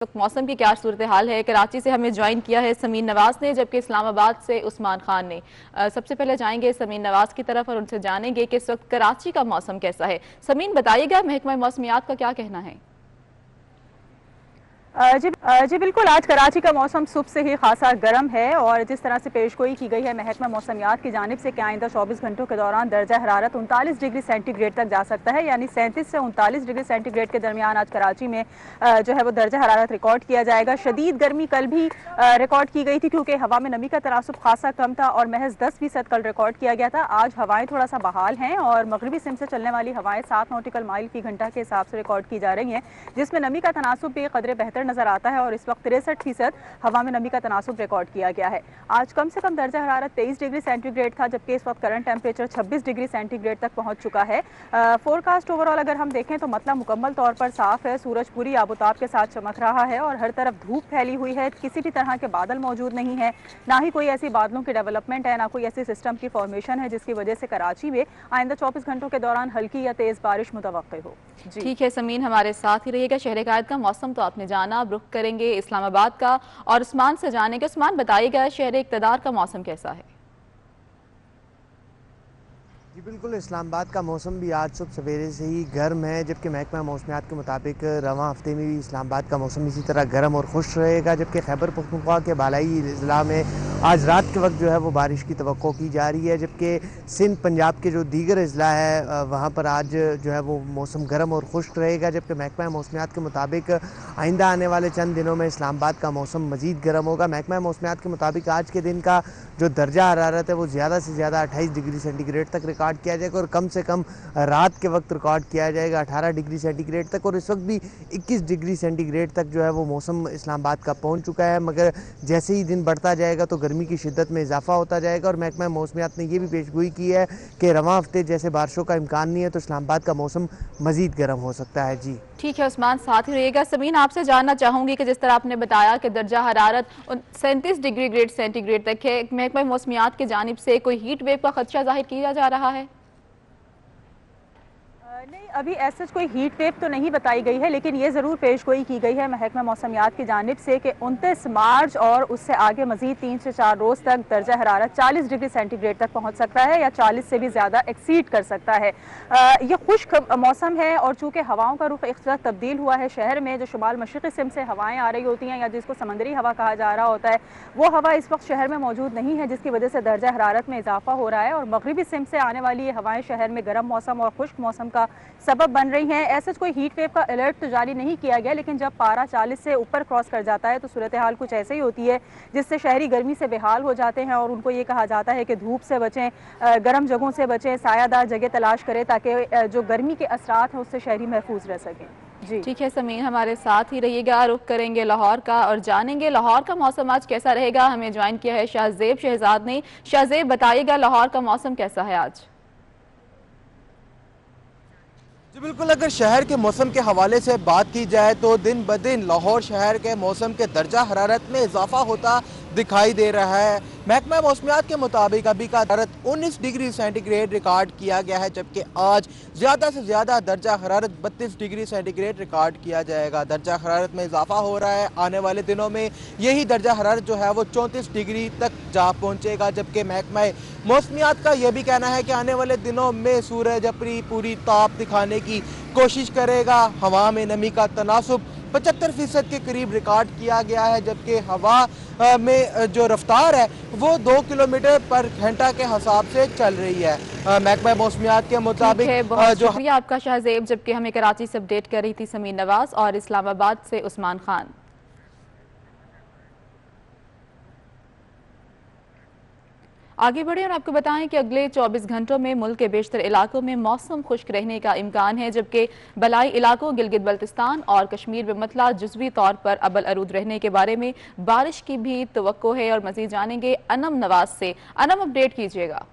वक्त मौसम की क्या सूरत हाल है। कराची से हमें ज्वाइन किया है समीन नवाज ने, जबकि इस्लामाबाद से उस्मान खान ने। सबसे पहले जाएंगे समीन नवाज की तरफ और उनसे जानेंगे कि इस वक्त कराची का मौसम कैसा है। समीन बताइएगा, महकमा मौसमियात का क्या कहना है? जी बिल्कुल, आज कराची का मौसम सुबह से ही खासा गर्म है और जिस तरह से पेशगोई की गई है महकमा मौसमियात की जानिब से कि आइंदा 24 घंटों के दौरान दर्जा हरारत 39 डिग्री सेंटीग्रेड तक जा सकता है, यानी 37 से 39 डिग्री सेंटीग्रेड के दरमियान आज कराची में जो है वो दर्जा हरारत रिकॉर्ड किया जाएगा। शदीद गर्मी कल भी रिकॉर्ड की गई थी क्योंकि हवा में नमी का तनासुब खासा कम था और महज 10% कल रिकॉर्ड किया गया था। आज हवाएं थोड़ा सा बहाल हैं और मगरबी सिम से चलने वाली हवाएं 7 नॉटिकल माइल फी घंटा के हिसाब से रिकॉर्ड की जा रही हैं, जिसमें नमी का तनासुब भी कदरे बेहतर नजर आता है और इस वक्त 63% हवा में नमी का तनासुब रिकॉर्ड किया गया है। आज कम से कम दर्जा हरारत 23 डिग्री सेंटीग्रेड था, जबकि इस वक्त करंट टेम्परेचर 26 डिग्री सेंटीग्रेड तक पहुंच चुका है। फोरकास्ट ओवरऑल अगर हम देखें तो मतलब मुकम्मल तौर पर साफ है, सूरज पूरी आबोताब के साथ चमक रहा है और हर तरफ धूप फैली हुई है। किसी भी तरह के बादल मौजूद नहीं है, ना ही कोई ऐसी बादलों की डेवलपमेंट है, ना कोई ऐसी सिस्टम की फॉर्मेशन है जिसकी वजह से कराची में आइंदा 24 घंटों के दौरान हल्की या तेज बारिश मुतवक्के हो। ठीक है समीन, हमारे साथ ही रहिएगा। शहर कायद का मौसम तो आपने जाना, अब रुख करेंगे इस्लामाबाद का और उस्मान से जानेंगे। उस्मान बताइएगा, शहर इक़्तिदार का मौसम कैसा है? जी बिल्कुल, इस्लामाबाद का मौसम भी आज सुबह सवेरे से ही गर्म है, जबकि महकमा मौसमियात के मुताबिक रवां हफ्ते में भी इस्लामाबाद का मौसम इसी तरह गर्म और खुश रहेगा। जबकि खैबर पख्तूनख्वा के बालाई ज़िला में आज रात के वक्त जो है वो बारिश की तवक्को की जा रही है, जबकि सिंध पंजाब के जो दीगर अजला है वहाँ पर आज जो है वो मौसम गर्म और खुश्क रहेगा। जबकि महकमा मौसमियात के मुताबिक आइंदा आने वाले चंद दिनों में इस्लामाबाद का मौसम मज़ीद गर्म होगा। महकमा मौसमियात के मुताबिक आज के दिन का जो दर्जा हरारत है वो ज़्यादा से ज़्यादा 28 डिग्री सेंटीग्रेड तक रिकॉर्ड किया जाएगा और कम से कम रात के वक्त रिकॉर्ड किया जाएगा 18 डिग्री सेंटीग्रेड तक, और इस वक्त भी 21 डिग्री सेंटीग्रेड तक जो है वो मौसम इस्लामाबाद का पहुंच चुका है। मगर जैसे ही दिन बढ़ता जाएगा तो गर्मी की शिद्दत में इजाफा होता जाएगा और महकमा मौसमियात ने यह भी पेशगोई की है कि रवां हफ्ते जैसे बारिशों का इम्कान नहीं है तो इस्लामाबाद का मौसम मजीद गर्म हो सकता है। जी ठीक है उस्मान, साथ ही रहेगा। समीन, आपसे जानना चाहूंगी कि जिस तरह आपने बताया कि दर्जा हरारत 37 डिग्री ग्रेड सेंटीग्रेड तक है, महकमा मौसमियात की जानिब से कोई हीट वेव का खदशा जाहिर किया जा रहा है? नहीं, अभी ऐसा कोई हीट वेव तो नहीं बताई गई है, लेकिन ये ज़रूर पेशगोई की गई है महकमा मौसमियात की जानिब से कि 29 मार्च और उससे आगे मजीद 3 से 4 रोज़ तक दर्जा हरारत 40 डिग्री सेंटीग्रेड तक पहुंच सकता है या 40 से भी ज़्यादा एक्सीड कर सकता है। ये खुश्क मौसम है और चूँकि हवाओं का रुख एक तरह तब्दील हुआ है, शहर में जो शुमाल मशरक़ी सिम से हवाएँ आ रही होती हैं या जिसको समंदरी हवा कहा जा रहा होता है, वो हवा इस वक्त शहर में मौजूद नहीं है, जिसकी वजह से दर्जा हरारत में इजाफा हो रहा है और मगरबी सिम से आने वाली ये हवाएँ शहर में गर्म मौसम और खुश्क मौसम का सबब बन रही हैं। ऐसा कोई हीट वेव का अलर्ट तो जारी नहीं किया गया, लेकिन जब पारा 40 से ऊपर क्रॉस कर जाता है तो सूरत हाल कुछ ऐसे ही होती है जिससे शहरी गर्मी से बेहाल हो जाते हैं और उनको ये कहा जाता है कि धूप से बचें, गर्म जगहों से बचें, सायादार जगह तलाश करें ताकि जो गर्मी के असरात हैं उससे शहरी महफूज रह सकें। जी ठीक है समीन, हमारे साथ ही रहिएगा। रुख करेंगे लाहौर का और जानेंगे लाहौर का मौसम आज कैसा रहेगा। हमें ज्वाइन किया है शाहजेब शहजाद ने। शाहजेब बताइएगा, लाहौर का मौसम कैसा है आज? जी बिल्कुल, अगर शहर के मौसम के हवाले से बात की जाए तो दिन ब दिन लाहौर शहर के मौसम के दर्जा हरारत में इजाफा होता दिखाई दे रहा है। महकमा मौसमियात के मुताबिक अभी का हरारत 19 डिग्री सेंटीग्रेड रिकॉर्ड किया गया है, जबकि आज ज़्यादा से ज़्यादा दर्जा हरारत 32 डिग्री सेंटीग्रेड रिकॉर्ड किया जाएगा। दर्जा हरारत में इजाफा हो रहा है, आने वाले दिनों में यही दर्जा हरारत जो है वो 34 डिग्री तक जा पहुँचेगा। जबकि महकमा मौसमियात का यह भी कहना है कि आने वाले दिनों में सूरज अपनी पूरी ताप दिखाने की कोशिश करेगा। हवा में नमी का तनासुब 75% के करीब रिकॉर्ड किया गया है, जबकि हवा में जो रफ्तार है वो 2 किलोमीटर पर घंटा के हिसाब से चल रही है। महकमा मौसमियात के मुताबिक बहुत शुक्रिया आपका शाहजेब। जबकि हमें कराची से अपडेट कर रही थी समीन नवाज और इस्लामाबाद से उस्मान खान। आगे बढ़े और आपको बताएं कि अगले 24 घंटों में मुल्क के बेशतर इलाकों में मौसम खुश्क रहने का इम्कान है, जबकि बलाई इलाकों गिलगित बल्तिस्तान और कश्मीर में मतला जुज़वी तौर पर अबल अरूद रहने के बारे में बारिश की भी तवक्को है। और मज़ीद जानेंगे अनम नवाज से। अनम, अपडेट कीजिएगा।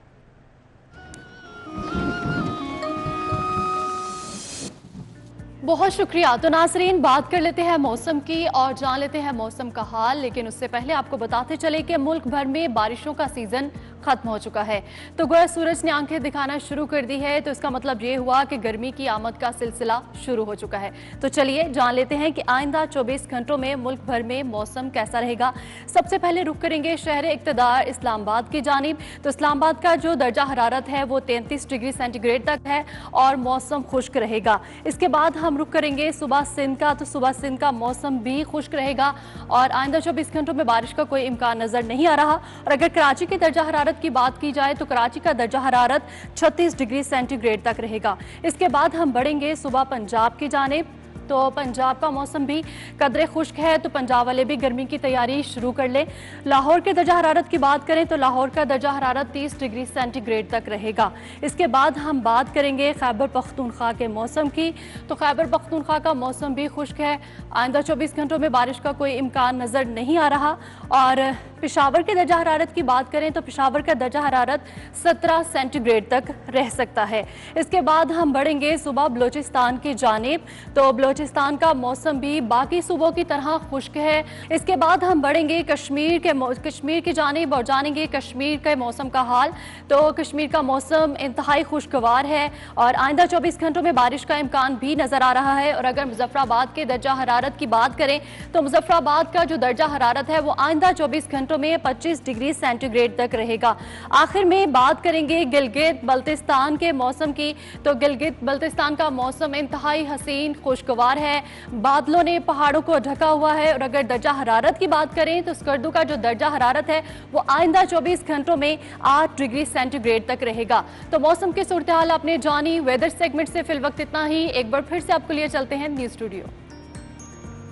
बहुत शुक्रिया। तो नाजरीन, बात कर लेते हैं मौसम की और जान लेते हैं मौसम का हाल, लेकिन उससे पहले आपको बताते चले कि मुल्क भर में बारिशों का सीजन खत्म हो चुका है। तो गोया सूरज ने आंखें दिखाना शुरू कर दी है, तो इसका मतलब ये हुआ कि गर्मी की आमद का सिलसिला शुरू हो चुका है। तो चलिए जान लेते हैं कि आइंदा 24 घंटों में मुल्क भर में मौसम कैसा रहेगा। सबसे पहले रुख करेंगे शहर इक्तदार इस्लामाबाद की जानिब। तो इस्लामाबाद का जो दर्जा हरारत है वो 33 डिग्री सेंटीग्रेड तक है और मौसम खुश्क रहेगा। इसके बाद हम रुख करेंगे सुबह सिंध का। तो सुबह सिंध का मौसम भी खुश्क रहेगा और आइंदा 24 घंटों में बारिश का कोई इम्कान नजर नहीं आ रहा। और अगर कराची की दर्जा हरारत की बात की जाए तो कराची का दर्जा हरारत 36 डिग्री सेंटीग्रेड तक रहेगा। इसके बाद हम बढ़ेंगे सुबह पंजाब की जानिब। तो पंजाब का मौसम भी कदरे खुश्क है, तो पंजाब वाले भी गर्मी की तैयारी शुरू कर लें। लाहौर के दर्जा हरारत की बात करें तो लाहौर का दर्जा हरारत 30 डिग्री सेंटीग्रेड तक रहेगा। इसके बाद हम बात करेंगे खैबर पख्तूनख्वा के मौसम की। तो खैबर पख्तूनख्वा का मौसम भी खुश्क है, आइंदा 24 घंटों में बारिश का कोई इम्कान नज़र नहीं आ रहा। और पेशावर के दर्जा हरारत की बात करें तो पेशावर का दर्जा हरारत 17 सेंटीग्रेड तक रह सकता है। इसके बाद हम बढ़ेंगे सुबह बलोचिस्तान की जानिब। तो बलोचिस्तान का मौसम भी बाकी सूबों की तरह खुश्क है। इसके बाद हम बढ़ेंगे कश्मीर की जानिब और जानेंगे कश्मीर के मौसम का हाल। तो कश्मीर का मौसम इंतहाई खुशगवार है और आइंदा 24 घंटों में बारिश का इम्कान भी नजर आ रहा है। और अगर मुजफ्फराबाद के दर्जा हरारत की बात करें तो मुजफ्फराबाद का जो दर्जा हरारत है वो आइंदा 24 घंटों में 25 डिग्री सेंटीग्रेड तक रहेगा। आखिर में बात करेंगे गिलगित बल्तिस्तान के मौसम की। तो गिलगित बल्तिस्तान का मौसम इंतहाई हसीन खुशगवार है, बादलों ने पहाड़ों को ढका हुआ है। और अगर दर्जा हरारत की बात करें तो स्कर्दू का जो दर्जा हरारत है वो आइंदा 24 घंटों में 8 डिग्री सेंटीग्रेड तक रहेगा। तो मौसम की सूरत हाल आपने जानी। वेदर सेगमेंट से फिल वक्त इतना ही। एक बार फिर से आपको लिए चलते हैं न्यूज स्टूडियो।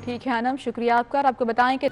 ठीक है अनम, शुक्रिया आपका। और आपको बताएं कि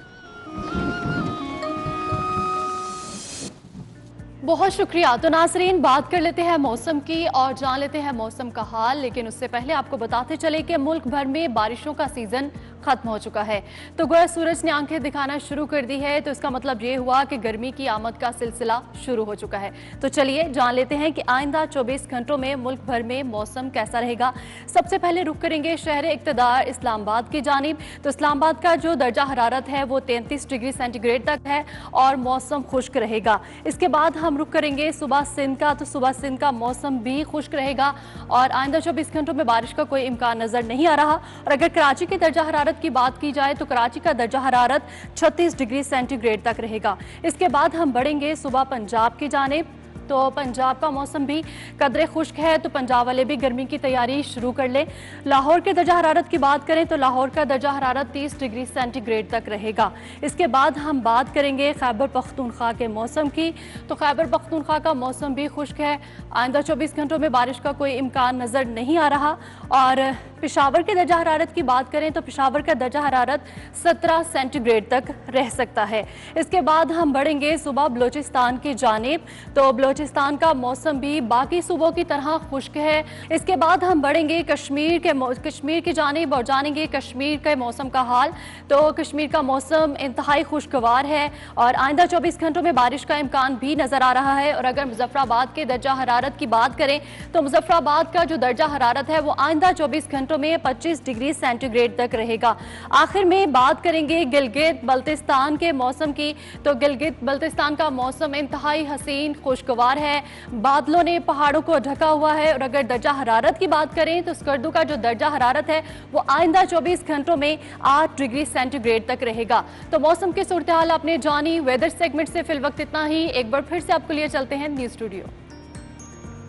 बहुत शुक्रिया। तो नाजरीन, बात कर लेते हैं मौसम की और जान लेते हैं मौसम का हाल। लेकिन उससे पहले आपको बताते चले कि मुल्क भर में बारिशों का सीजन खत्म हो चुका है। तो गोया सूरज ने आंखें दिखाना शुरू कर दी है, तो इसका मतलब ये हुआ कि गर्मी की आमद का सिलसिला शुरू हो चुका है। तो चलिए जान लेते हैं कि आइंदा 24 घंटों में मुल्क भर में मौसम कैसा रहेगा। सबसे पहले रुख करेंगे शहर इक्तदार इस्लामाबाद की जानिब। तो इस्लामाबाद का जो दर्जा हरारत है वो 33 डिग्री सेंटीग्रेड तक है और मौसम खुश्क रहेगा। इसके बाद हम रुख करेंगे सुबह सिंध का। तो सुबह सिंध का मौसम भी खुश्क रहेगा और आइंदा 24 घंटों में बारिश का कोई इम्कान नजर नहीं आ रहा। और अगर कराची की दर्जा हरारत की बात की जाए तो कराची का दर्जा हरारत 36 डिग्री सेंटीग्रेड तक रहेगा। इसके बाद हम बढ़ेंगे सुबह पंजाब की जानिब। तो पंजाब का मौसम भी कदरे खुश्क है, तो पंजाब वाले भी गर्मी की तैयारी शुरू कर लें। लाहौर के दर्जा हरारत की बात करें तो लाहौर का दर्जा हरारत 30 डिग्री सेंटीग्रेड तक रहेगा। इसके बाद हम बात करेंगे खैबर पख्तूनख्वा के मौसम की। तो खैबर पख्तूनख्वा का मौसम भी खुश्क है, आइंदा 24 घंटों में बारिश का कोई इम्कान नज़र नहीं आ रहा। और पेशावर के दर्जा हरारत की बात करें तो पेशावर का दर्जा हरारत 17 सेंटीग्रेड तक रह सकता है। इसके बाद हम बढ़ेंगे सुबह बलोचिस्तान की जानिब। तो बलोचिस्तान का मौसम भी बाकी सूबों की तरह खुश्क है। इसके बाद हम बढ़ेंगे कश्मीर की जानिब और जानेंगे कश्मीर के मौसम का हाल। तो कश्मीर का मौसम इंतहाई खुशगवार है और आइंदा 24 घंटों में बारिश का इम्कान भी नजर आ रहा है। और अगर मुजफ्फराबाद के दर्जा हरारत की बात करें तो मुजफ्फराबाद का जो दर्जा हरारत है वो आइंदा 24 घंटों में 25 डिग्री सेंटीग्रेड तक रहेगा। आखिर में बात करेंगे गिलगित बल्तिस्तान के मौसम की। तो गिलगित बल्तिस्तान का मौसम इंतहाई हसीन खुशगवार है, बादलों ने पहाड़ों को ढका हुआ है। और अगर दर्जा हरारत की बात करें तो स्कर्दू का जो दर्जा हरारत है वो आइंदा 24 घंटों में 8 डिग्री सेंटीग्रेड तक रहेगा। तो मौसम की सूरत हाल आपने जानी। वेदर सेगमेंट से फिल वक्त इतना ही। एक बार फिर से आपको लिए चलते हैं न्यूज स्टूडियो।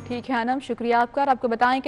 ठीक है अनम, शुक्रिया आपका। और आपको बताएं कि